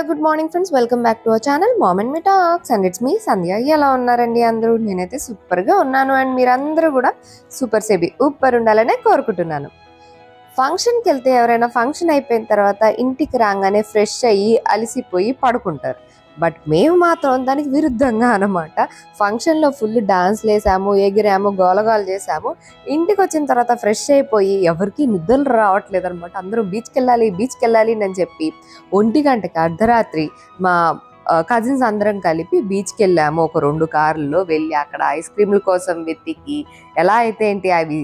Good morning friends, welcome back to our channel mom and me talks and it's me Sandhya. ఎలా ఉన్నారండి అందరూ? నేనైతే సూపర్గా ఉన్నాను అండ్ మీరందరూ కూడా సూపర్ సేబీ ఊపర్ ఉండాలనే కోరుకుంటున్నాను. ఫంక్షన్కి వెళ్తే ఎవరైనా ఫంక్షన్ అయిపోయిన తర్వాత ఇంటికి రాగానే ఫ్రెష్ అయ్యి అలసిపోయి పడుకుంటారు. బట్ మేము మాత్రం దానికి విరుద్ధంగా అనమాట. ఫంక్షన్లో ఫుల్ డాన్స్లు వేసాము, ఎగిరాము, గోలగాలు చేసాము. ఇంటికి వచ్చిన తర్వాత ఫ్రెష్ అయిపోయి ఎవరికి నిద్రలు రావట్లేదు అనమాట. అందరూ బీచ్కి వెళ్ళాలి అని చెప్పి 1 గంటకి అర్ధరాత్రి మా కజిన్స్ అందరం కలిపి బీచ్కి వెళ్ళాము. ఒక 2 కార్లలో వెళ్ళి అక్కడ ఐస్ క్రీముల కోసం వెతికి ఎలా అయితే ఏంటి అవి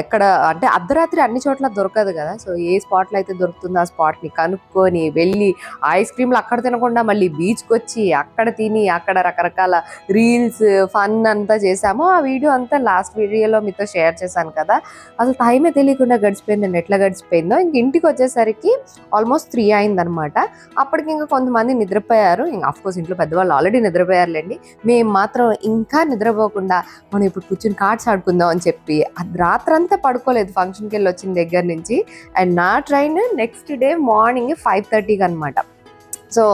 ఎక్కడ అంటే అర్ధరాత్రి అన్ని చోట్ల దొరకదు కదా. సో ఏ స్పాట్లో అయితే దొరుకుతుందో ఆ స్పాట్ని కనుక్కొని వెళ్ళి ఐస్ క్రీమ్లు అక్కడ తినకుండా మళ్ళీ బీచ్కి వచ్చి అక్కడ తిని అక్కడ రకరకాల రీల్స్ ఫన్ అంతా చేసాము. ఆ వీడియో అంతా లాస్ట్ వీడియోలో మీతో షేర్ చేశాను కదా. అసలు టైమే తెలియకుండా గడిచిపోయిందండి. ఎట్లా గడిచిపోయిందో ఇంటికి వచ్చేసరికి ఆల్మోస్ట్ 3 అయిందనమాట. అప్పటికి ఇంకా కొంతమంది నిద్రపోయారు. ఇంకా ఆఫ్కోర్స్ ఇంట్లో పెద్దవాళ్ళు ఆల్రెడీ నిద్రపోయారులేండి. మేము మాత్రం ఇంకా నిద్రపోకుండా మనం ఇప్పుడు కూర్చుని కార్డ్స్ ఆడుకుందాం అని చెప్పి రాత్రంతా పడుకోలేదు ఫంక్షన్కి వెళ్ళి వచ్చిన దగ్గర నుంచి. అండ్ నా ట్రైన్ నెక్స్ట్ డే మార్నింగ్ 5:30కి అనమాట. సో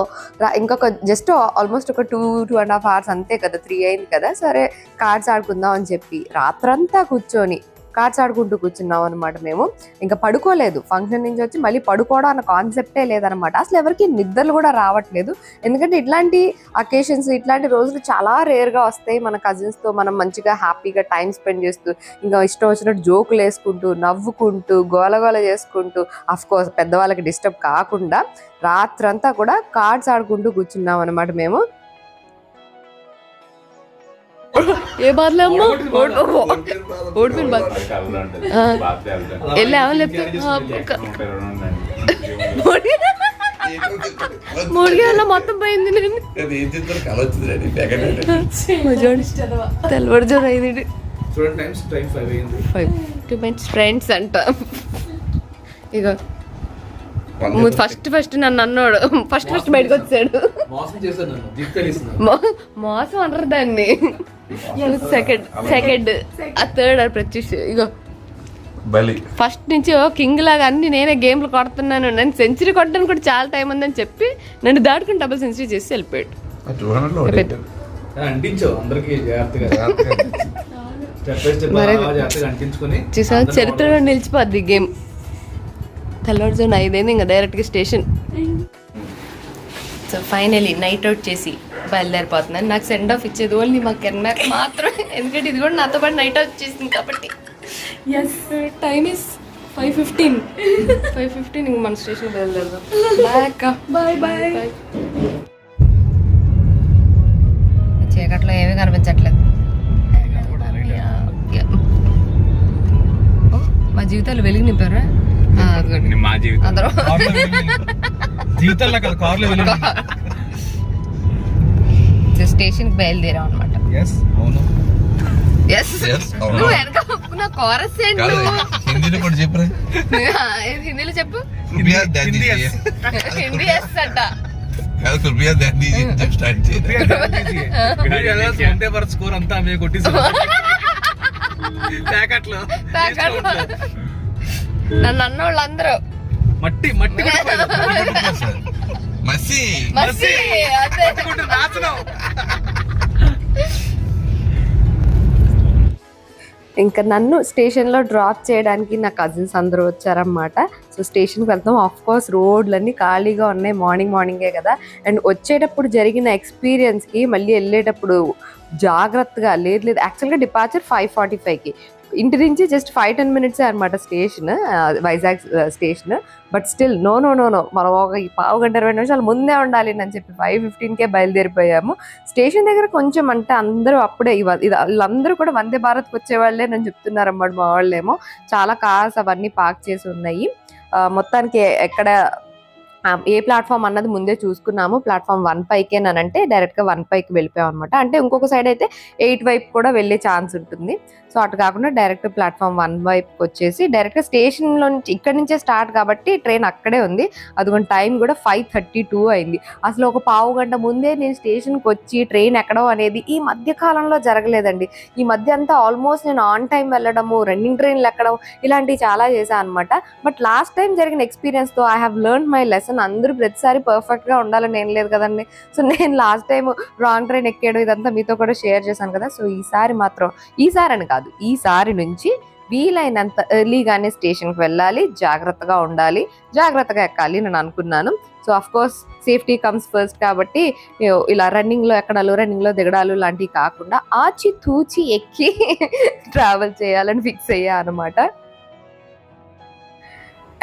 ఇంకొక జస్ట్ ఆల్మోస్ట్ ఒక 2.5 hours అంతే కదా, 3 అయింది కదా. సరే కార్డ్స్ ఆడుకుందాం అని చెప్పి రాత్రంతా కూర్చొని కార్డ్స్ ఆడుకుంటూ కూర్చున్నాం అనమాట. మేము ఇంకా పడుకోలేదు. ఫంక్షన్ నుంచి వచ్చి మళ్ళీ పడుకోవడం అన్న కాన్సెప్టే లేదనమాట. అసలు ఎవరికి నిద్రలు కూడా రావట్లేదు. ఎందుకంటే ఇట్లాంటి అకేషన్స్, ఇట్లాంటి రోజులు చాలా రేర్గా వస్తాయి. మన కజిన్స్తో మనం మంచిగా హ్యాపీగా టైం స్పెండ్ చేస్తూ ఇంకా ఇష్టం వచ్చినట్టు జోకులు వేసుకుంటూ నవ్వుకుంటూ గోలగోల చేసుకుంటూ అఫ్కోర్స్ పెద్దవాళ్ళకి డిస్టర్బ్ కాకుండా రాత్రంతా కూడా కార్డ్స్ ఆడుకుంటూ కూర్చున్నాం అనమాట మేము. ఏ బాధలే అమ్మా, ఓడిపోయిన బాధ వెళ్ళామని చెప్తే 3 గంటల మొత్తం పోయింది. తెల్లవారుజాము అయింది. ఫ్రెండ్స్ అంట. ఇక ఫస్ట్ నన్ను అన్నాడు. ఫస్ట్ బయటకు వచ్చాడు. మోసం అనరు దాన్ని. సెకండ్ ఆ థర్డ్ ప్రత్యూష్. ఇగో ఫస్ట్ నుంచి కింగ్ లాగా అన్ని నేనే గేమ్లు కొడుతున్నాను, నన్ను సెంచరీ కొట్టడానికి కూడా చాలా టైం ఉందని చెప్పి నన్ను దాటుకుని డబుల్ సెంచరీ చేసి వెళ్ళిపోయాడు. చూసా చరిత్రలో నిలిచిపోద్ది గేమ్. తెల్లవారుజామున 5 అయింది. ఇంకా డైరెక్ట్గా station. So finally night out చేసి బయలుదేరిపోతున్నాను. నాకు సెండ్ ఆఫ్ ఇచ్చేది ఓన్లీ మా కెర్నాక్ మాత్రమే, ఎందుకంటే ఇది కూడా నాతో పాటు నైట్ అవుట్ చేసింది కాబట్టి. Yes, time is 5:15. ఇంక మన స్టేషన్ బయలుదేరదాం. Bye bye. చీకట్లో ఏమీ కనిపించట్లేదు. మా జీవితాలు వెలుగు నింపారా? స్టేషన్ బయలుదేరాం అనమాట. హిందీలో చెప్పు. హిందీ అంట. నన్ను అన్న వాళ్ళందరూ మట్టి ఇంకా నన్ను స్టేషన్లో డ్రాప్ చేయడానికి నా కజిన్స్ అందరూ వచ్చారనమాట. సో స్టేషన్కి వెళ్తాం. ఆఫ్ కోర్స్ రోడ్లన్నీ ఖాళీగా ఉన్నాయి. మార్నింగే కదా. అండ్ వచ్చేటప్పుడు జరిగిన ఎక్స్పీరియన్స్కి మళ్ళీ వెళ్ళేటప్పుడు జాగ్రత్తగా లేదు. యాక్చువల్గా డిపార్చర్ 5:45కి. ఇంటి నుంచి జస్ట్ 5-10 minutes అనమాట station, Vizag station. But still no మనం ఒక 1/2 గంట ముందే ఉండాలి అని చెప్పి 5:15కే బయలుదేరిపోయాము. స్టేషన్ దగ్గర కొంచెం అంటే అందరూ అప్పుడే వీళ్ళందరూ కూడా వందే భారత్కి వచ్చేవాళ్ళే అని చెప్తున్నారన్నమాట. మా వాళ్ళేమో చాలా కార్స్ అవన్నీ పార్క్ చేసి ఉన్నాయి. మొత్తానికి ఎక్కడ ఏ ప్లాట్ఫామ్ అన్నది ముందే చూసుకున్నాము. ప్లాట్ఫామ్ 1 పైకేనంటే డైరెక్ట్గా 1 పైకి వెళ్ళిపోయాం అనమాట. అంటే ఇంకొక సైడ్ అయితే 8 వైపు కూడా వెళ్ళే ఛాన్స్ ఉంటుంది. సో అటు కాకుండా డైరెక్ట్ ప్లాట్ఫామ్ 1 వైపుకి వచ్చేసి డైరెక్ట్గా స్టేషన్లో నుంచి ఇక్కడ నుంచే స్టార్ట్ కాబట్టి ట్రైన్ అక్కడే ఉంది. అదిగోండి టైం కూడా 5:32 అయింది. అసలు ఒక 1/2 గంట ముందే నేను స్టేషన్కి వచ్చి ట్రైన్ ఎక్కడం అనేది ఈ మధ్య కాలంలో జరగలేదండి. ఈ మధ్య అంతా ఆల్మోస్ట్ నేను ఆన్ టైం వెళ్ళడము, రన్నింగ్ ట్రైన్లు ఎక్కడం ఇలాంటివి చాలా చేశాను అనమాట. బట్ లాస్ట్ టైం జరిగిన ఎక్స్పీరియన్స్తో I have learn my lesson person. అందరూ ప్రతిసారి పర్ఫెక్ట్గా ఉండాలని ఏం లేదు కదండి. సో నేను లాస్ట్ టైం రాంగ్ ట్రైన్ ఎక్కాడు ఇదంతా మీతో కూడా షేర్ చేశాను కదా. సో ఈసారి అని కాదు, ఈసారి నుంచి వీలైనంత ఎర్లీగానే స్టేషన్కి వెళ్ళాలి, జాగ్రత్తగా ఉండాలి, జాగ్రత్తగా ఎక్కాలి నేను అనుకున్నాను. So of course safety comes first కాబట్టి ఇలా రన్నింగ్లో ఎక్కడాలు, రన్నింగ్లో దిగడాలు లాంటివి కాకుండా ఆచి తూచి ఎక్కి ట్రావెల్ చేయాలని ఫిక్స్ అయ్యా అనమాట.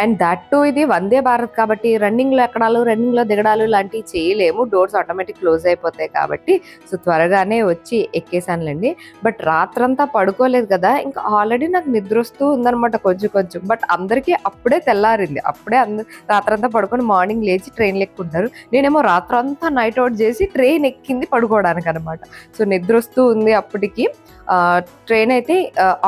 అండ్ దట్ టు ఇది వందే భారత్ కాబట్టి రన్నింగ్లో ఎక్కడాలు, రన్నింగ్లో దిగడాలు లాంటివి చేయలేము, డోర్స్ ఆటోమేటిక్ క్లోజ్ అయిపోతాయి కాబట్టి. సో త్వరగానే వచ్చి ఎక్కేసానులేండి. బట్ రాత్రంతా పడుకోలేదు కదా, ఇంకా ఆల్రెడీ నాకు నిద్ర వస్తూ ఉందనమాట కొంచెం. బట్ అందరికీ అప్పుడే తెల్లారింది, అప్పుడే రాత్రంతా పడుకొని మార్నింగ్ లేచి ట్రైన్లు ఎక్కుంటారు. నేనేమో రాత్రంతా నైట్ అవుట్ చేసి ట్రైన్ ఎక్కింది పడుకోవడానికి అనమాట. సో నిద్ర వస్తూ ఉంది అప్పటికి. ట్రైన్ అయితే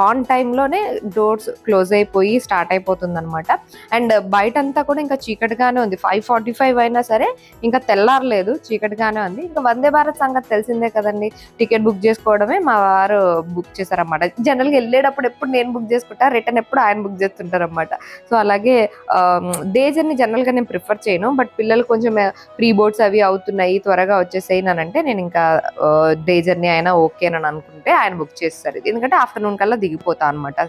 ఆన్ టైంలోనే డోర్స్ క్లోజ్ అయిపోయి స్టార్ట్ అయిపోతుంది అనమాట. అండ్ బయటంతా కూడా ఇంకా చీకటిగానే ఉంది. 5:45 అయినా సరే ఇంకా తెల్లారలేదు, చీకటిగానే ఉంది. ఇంకా వందే భారత్ సంగతి తెలిసిందే కదండి, టికెట్ బుక్ చేసుకోవడమే మా వారు బుక్ చేశారన్నమాట. జనరల్గా వెళ్ళేటప్పుడు ఎప్పుడు నేను బుక్ చేసుకుంటా, రిటర్న్ ఎప్పుడు ఆయన బుక్ చేస్తుంటారు అనమాట. సో అలాగే డే జర్నీ జనరల్గా నేను ప్రిఫర్ చేయను, బట్ పిల్లలు కొంచెం ప్రీ బోర్డ్స్ అవి అవుతున్నాయి త్వరగా వచ్చేసేయనంటే నేను ఇంకా డే జర్నీ అయినా ఓకేనని అనుకుంటే ఆయన బుక్ చేస్తారు. ఎందుకంటే ఆఫ్టర్నూన్ కల్లా దిగిపోతా అనమాట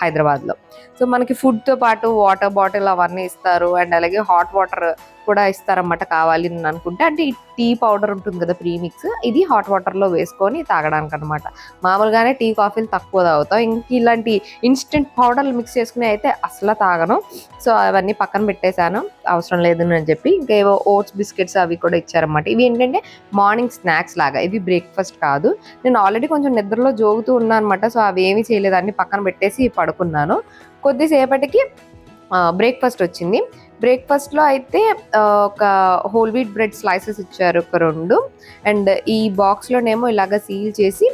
హైదరాబాద్లో. సో మనకి ఫుడ్తో పాటు వాటర్ బాటిల్ అవన్నీ ఇస్తారు, అండ్ అలాగే హాట్ వాటర్ కూడా ఇస్తారన్నమాట కావాలి అని అనుకుంటే. అంటే ఈ టీ పౌడర్ ఉంటుంది కదా ప్రీమిక్స్, ఇది హాట్ వాటర్లో వేసుకొని తాగడానికి అనమాట. మామూలుగానే టీ కాఫీలు తక్కువ తాగుతాం, ఇంక ఇలాంటి ఇన్స్టెంట్ పౌడర్లు మిక్స్ చేసుకుని అయితే అసలు తాగను. సో అవన్నీ పక్కన పెట్టేశాను, అవసరం లేదు అని చెప్పి. ఇంకా ఏవో ఓట్స్ బిస్కెట్స్ అవి కూడా ఇచ్చారన్నమాట. ఇవి ఏంటంటే మార్నింగ్ స్నాక్స్ లాగా, ఇవి బ్రేక్ఫాస్ట్ కాదు. నేను ఆల్రెడీ కొంచెం నిద్రలో జోగుతూ ఉన్నాను అనమాట. సో అవి ఏమీ చేయలేదు, అన్ని పక్కన పెట్టేసి పడుకున్నాను. కొద్దిసేపటికి బ్రేక్ఫాస్ట్ వచ్చింది. బ్రేక్ఫాస్ట్లో అయితే ఒక హోల్ వీట్ బ్రెడ్ స్లైసెస్ ఇచ్చారు ఒక 2. అండ్ ఈ బాక్స్లోనేమో ఇలాగ సీల్ చేసి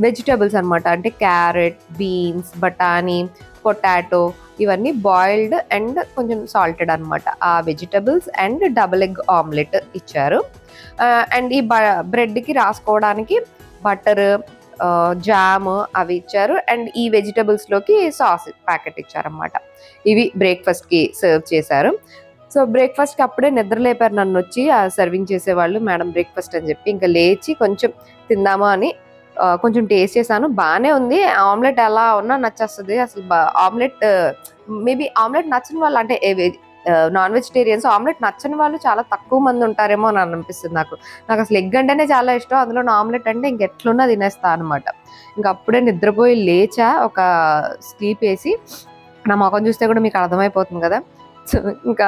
వెజిటేబుల్స్ అనమాట, అంటే క్యారెట్, బీన్స్, బఠానీ, పొటాటో ఇవన్నీ బాయిల్డ్ అండ్ కొంచెం సాల్టెడ్ అనమాట. ఆ vegetables and double egg omelette ఇచ్చారు. అండ్ ఈ బ్రెడ్కి రాసుకోవడానికి బటర్, జామ్ అవి ఇచ్చారు. అండ్ ఈ వెజిటబుల్స్లోకి సాస్ ప్యాకెట్ ఇచ్చారన్నమాట. ఇవి బ్రేక్ఫాస్ట్కి సర్వ్ చేశారు. సో బ్రేక్ఫాస్ట్కి అప్పుడే నిద్ర లేపారు నన్ను వచ్చి ఆ సర్వింగ్ చేసేవాళ్ళు, మేడం బ్రేక్ఫాస్ట్ అని చెప్పి. ఇంకా లేచి కొంచెం తిందామా అని కొంచెం టేస్ట్ చేశాను, బాగానే ఉంది. ఆమ్లెట్ ఎలా ఉన్నా నచ్చేస్తుంది అసలు. ఆమ్లెట్ మేబీ ఆమ్లెట్ నచ్చని వాళ్ళు, అంటే నాన్ వెజిటేరియన్స్ ఆమ్లెట్ నచ్చని వాళ్ళు చాలా తక్కువ మంది ఉంటారేమో అని అనిపిస్తుంది నాకు అసలు ఎగ్ అంటేనే చాలా ఇష్టం, అందులో ఆమ్లెట్ అంటే ఇంకెట్లున్నా తినేస్తా అనమాట. ఇంకా అప్పుడే నిద్రపోయి లేచా, ఒక స్లీప్ వేసి. నా ముఖం చూస్తే కూడా మీకు అర్థమైపోతుంది కదా. సో ఇంకా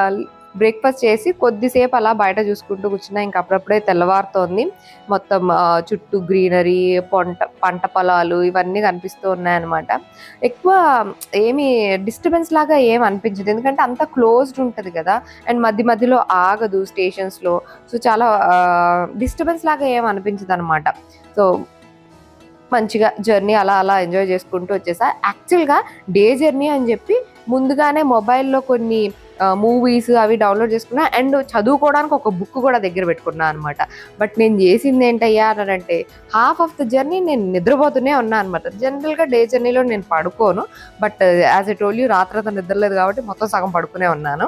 బ్రేక్ఫాస్ట్ చేసి కొద్దిసేపు అలా బయట చూసుకుంటూ కూర్చున్నా. ఇంకా అప్పుడప్పుడే తెల్లవారుతోంది, మొత్తం చుట్టూ గ్రీనరీ, పంట పొలాలు ఇవన్నీ కనిపిస్తూ ఉన్నాయన్నమాట. ఎక్కువ ఏమి డిస్టర్బెన్స్ లాగా ఏం అనిపించదు, ఎందుకంటే అంత క్లోజ్డ్ ఉంటుంది కదా, అండ్ మధ్యలో ఆగదు స్టేషన్స్లో. సో చాలా డిస్టర్బెన్స్ లాగా ఏం అనిపించదు అనమాట. సో మంచిగా జర్నీ అలా ఎంజాయ్ చేసుకుంటూ వచ్చేసా. యాక్చువల్గా డే జర్నీ అని చెప్పి ముందుగానే మొబైల్లో కొన్ని మూవీస్ అవి డౌన్లోడ్ చేసుకున్నా, అండ్ చదువుకోవడానికి ఒక బుక్ కూడా దగ్గర పెట్టుకున్నా అనమాట. బట్ నేను చేసింది ఏంటయ్యా అని అంటే, హాఫ్ ఆఫ్ ద జర్నీ నేను నిద్రపోతూనే ఉన్నా అనమాట. జనరల్గా డే జర్నీలో నేను పడుకోను, but as I told you రాత్రంతా నిద్రలేదు కాబట్టి మొత్తం సగం పడుకునే ఉన్నాను.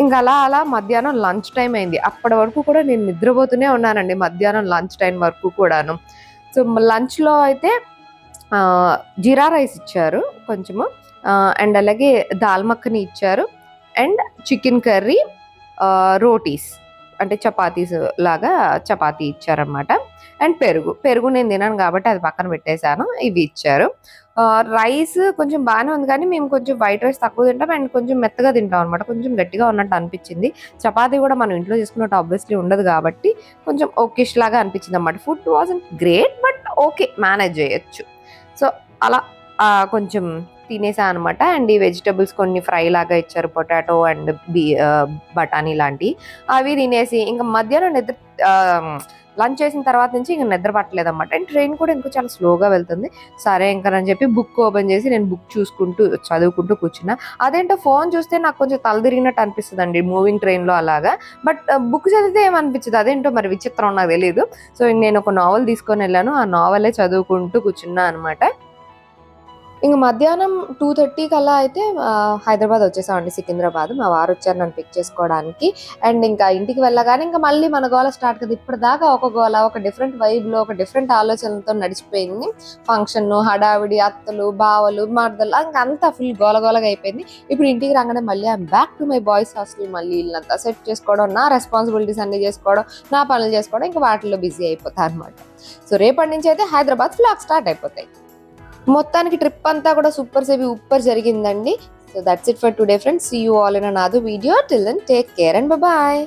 ఇంకా అలా మధ్యాహ్నం లంచ్ టైం అయింది. అప్పటి వరకు కూడా నేను నిద్రపోతూనే ఉన్నానండి, మధ్యాహ్నం లంచ్ టైం వరకు కూడాను. సో లంచ్లో అయితే జీరా రైస్ ఇచ్చారు కొంచెము, అండ్ అలాగే దాల్ మఖని ఇచ్చారు, అండ్ చికెన్ కర్రీ, రోటీస్ అంటే చపాతీస్ లాగా చపాతీ ఇచ్చారనమాట. అండ్ పెరుగు నేను తినాను కాబట్టి అది పక్కన పెట్టేశాను, ఇవి ఇచ్చారు. రైస్ కొంచెం బాగానే ఉంది, కానీ మేము కొంచెం వైట్ రైస్ తక్కువ తింటాం అండ్ కొంచెం మెత్తగా తింటాం అనమాట, కొంచెం గట్టిగా ఉన్నట్టు అనిపించింది. చపాతీ కూడా మనం ఇంట్లో చేసుకున్నట్టు ఆబ్వియస్లీ ఉండదు కాబట్టి కొంచెం ఓకేష్ లాగా అనిపించింది అనమాట. Food wasn't great, but okay, manage చేయొచ్చు. సో అలా కొంచెం తినేసా అనమాట. అండ్ ఈ వెజిటబుల్స్ కొన్ని ఫ్రై లాగా ఇచ్చారు, పొటాటో అండ్ బఠానీ లాంటివి, అవి తినేసి ఇంకా మధ్యాహ్నం లంచ్ చేసిన తర్వాత నుంచి ఇంకా నిద్ర పట్టలేదు అనమాట. అండ్ ట్రైన్ కూడా ఇంకా చాలా స్లోగా వెళ్తుంది. సరే ఇంకా అని చెప్పి బుక్ ఓపెన్ చేసి నేను బుక్ చూసుకుంటూ చదువుకుంటూ కూర్చున్నా. అదేంటో ఫోన్ చూస్తే నాకు కొంచెం తల తిరిగినట్టు అనిపిస్తుంది అండి మూవింగ్ ట్రైన్లో అలాగా, బట్ బుక్ చదివితే ఏమనిపించదు, అదేంటో మరి విచిత్రం, నాకు తెలియదు. సో నేను ఒక నావెల్ తీసుకొని వెళ్ళాను, ఆ నావెలే చదువుకుంటూ కూర్చున్నా అనమాట. ఇంక మధ్యాహ్నం 2:30 కల్లా అయితే హైదరాబాద్ వచ్చేసామండి, సికింద్రాబాద్. మా వారు వచ్చారు నన్ను పిక్ చేసుకోవడానికి. అండ్ ఇంకా ఇంటికి వెళ్ళగానే ఇంకా మళ్ళీ మన గోల స్టార్ట్ కదా. ఇప్పటిదాకా ఒక గోల, ఒక డిఫరెంట్ వైబ్లో, ఒక డిఫరెంట్ ఆలోచనలతో నడిచిపోయింది ఫంక్షన్. హడావిడి, అత్తలు, బావలు, మరదలు, ఇంకా అంతా ఫుల్ గోలగోలగా అయిపోయింది. ఇప్పుడు ఇంటికి రాగానే మళ్ళీ I'm back to my boys hostel. మళ్ళీ ఇల్లంతా సెట్ చేసుకోవడం, నా రెస్పాన్సిబిలిటీస్ అన్ని చేసుకోవడం, నా పనులు చేసుకోవడం, ఇంకా వాటిలో బిజీ అయిపోతాయి అనమాట. సో రేపటి నుంచి అయితే హైదరాబాద్ ఫ్లాగ్ స్టార్ట్ అయిపోతాయి. మొత్తానికి ట్రిప్ అంతా కూడా సూపర్ సేబీ ఉప్పర్ జరిగిందండి. So that's it for today friends. See you all in another video. Till then take care and bye.